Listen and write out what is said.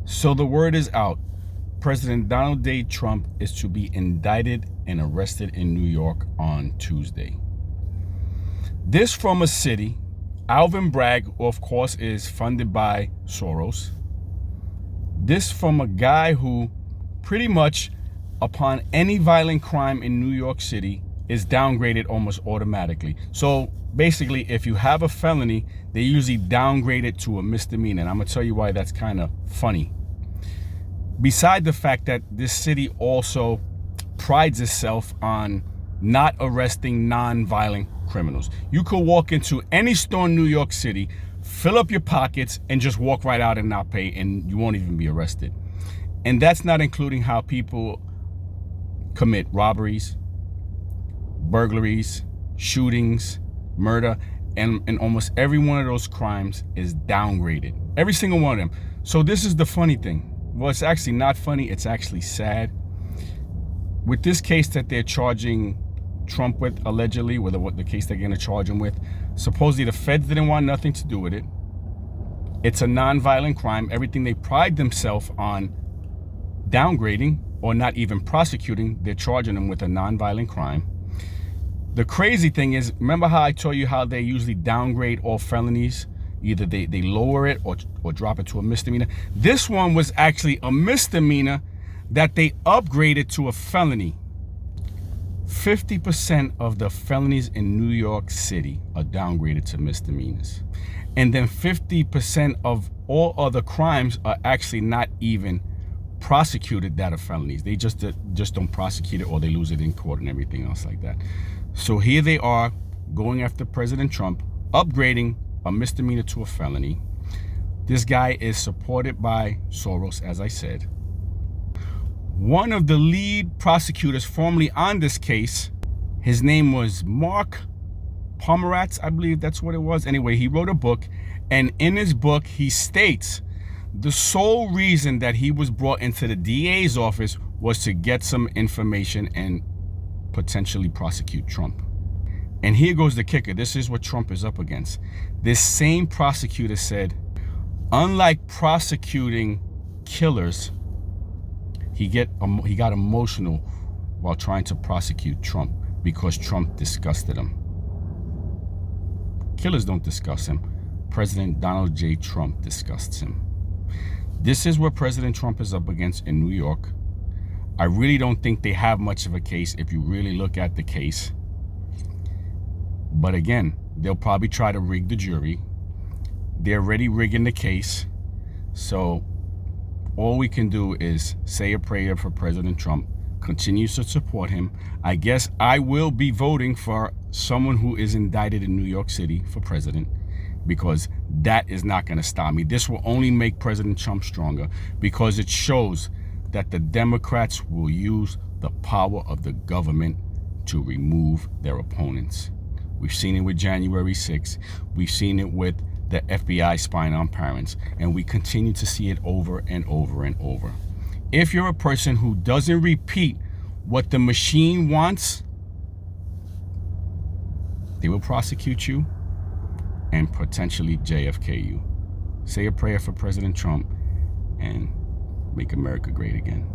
So the word is out. President Donald J. Trump is to be indicted and arrested in New York on Tuesday. This from a city. Alvin Bragg, of course, is funded by Soros. This from a guy who pretty much, upon any violent crime in New York City, is downgraded almost automatically. So basically, if you have a felony, they usually downgrade it to a misdemeanor. And I'm going to tell you why that's kind of funny. Beside the fact that this city also prides itself on not arresting non-violent criminals. You could walk into any store in New York City, fill up your pockets, and just walk right out and not pay, and you won't even be arrested. And that's not including how people commit robberies, burglaries, shootings, murder, and almost every one of those crimes is downgraded. Every single one of them. So this is the funny thing. Well, it's actually not funny. It's actually sad. With this case that they're charging Trump with, allegedly, with what the case they're going to charge him with, supposedly the feds didn't want nothing to do with it. It's a non-violent crime. Everything they pride themselves on downgrading or not even prosecuting, they're charging them with a non-violent crime. The crazy thing is, remember how I told you how they usually downgrade all felonies? Either they lower it or drop it to a misdemeanor. This one was actually a misdemeanor that they upgraded to a felony. 50% of the felonies in New York City are downgraded to misdemeanors. And then 50% of all other crimes are actually not even prosecuted that are felonies. They just don't prosecute it, or they lose it in court and everything else like that. So here they are going after President Trump, upgrading a misdemeanor to a felony. This guy is supported by Soros, as I said. One of the lead prosecutors formerly on this case, his name was Mark Pomerantz, I believe that's what it was. Anyway, he wrote a book, and in his book, he states the sole reason that he was brought into the DA's office was to get some information and potentially prosecute Trump. And here goes the kicker. This is what Trump is up against. This same prosecutor said, unlike prosecuting killers, he got emotional while trying to prosecute Trump because Trump disgusted him. Killers don't disgust him. President Donald J. Trump disgusts him. This is what President Trump is up against in New York. I really don't think they have much of a case if you really look at the case. But again, they'll probably try to rig the jury. They're already rigging the case. So all we can do is say a prayer for President Trump, continue to support him. I guess I will be voting for someone who is indicted in New York City for president, because that is not going to stop me. This will only make President Trump stronger, because it shows that the Democrats will use the power of the government to remove their opponents. We've seen it with January 6th. We've seen it with the FBI spying on parents, and we continue to see it over and over and over. If you're a person who doesn't repeat what the machine wants, they will prosecute you and potentially JFK you. Say a prayer for President Trump and make America great again.